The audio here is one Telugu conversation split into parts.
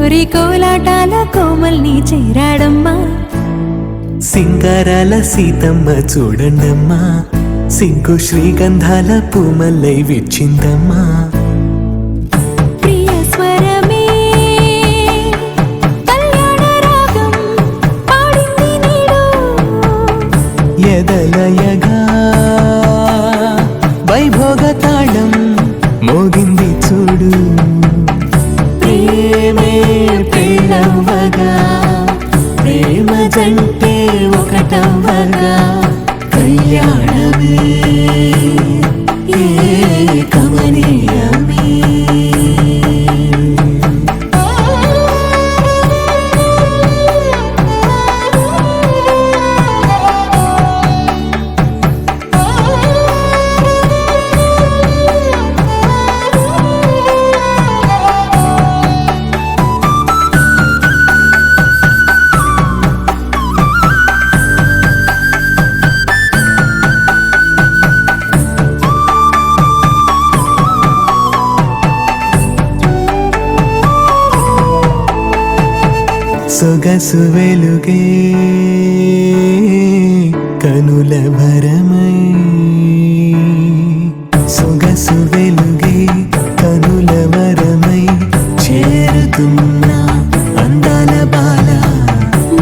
కోరి కోలాటాల కోమల్ని చేరాడమ్మా. సింగారాల సీతమ్మ చూడండమ్మా, సింకు శ్రీగంధాల పూమల్లై విచ్చిందమ్మా. ప్రియ స్వరమే కళ్యాణ రాగం పాడింది నీడు, ఎదలయగా వైభోగ తాళం మోగింది చూడు. ప్రేమే పెళ్ళవ్వగా, ప్రేమ జంటే ఒకటవ్వగా, కళ్యాణమే కమనీయమే. సొగసు వెలుగే కనుల భరమై, సొగసు వెలుగే కనుల వరమై చేరుతున్న అందాల బాల.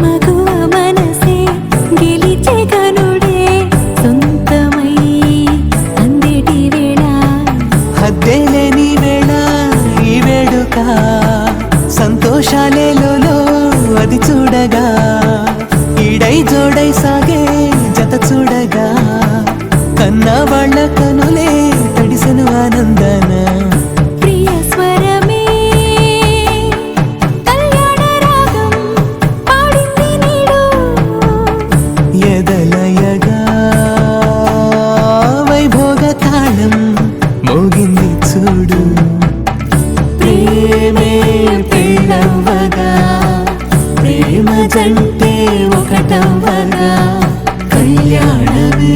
మగువ మనసే గెలిచే కనుడే సొంతమై అందేటి వేళ, హద్దేలేని వేళ ఈ వేడుక, సంతోషాలేలో అది చూడగా, ఈడై జోడై సాగే జత చూడగా, కన్నా వాళ్ళ కనులే తడిసెను ఆనందన. ప్రియ స్వరమే కళ్యాణ రాగం పాడింది నీడు, ఎదలయగా వైభోగ తాళం మోగింది చూడు. ప్రేమే పెళ్ళవ్వగా, ప్రేమ జంటే ఒకటవ్వగా, కళ్యాణమే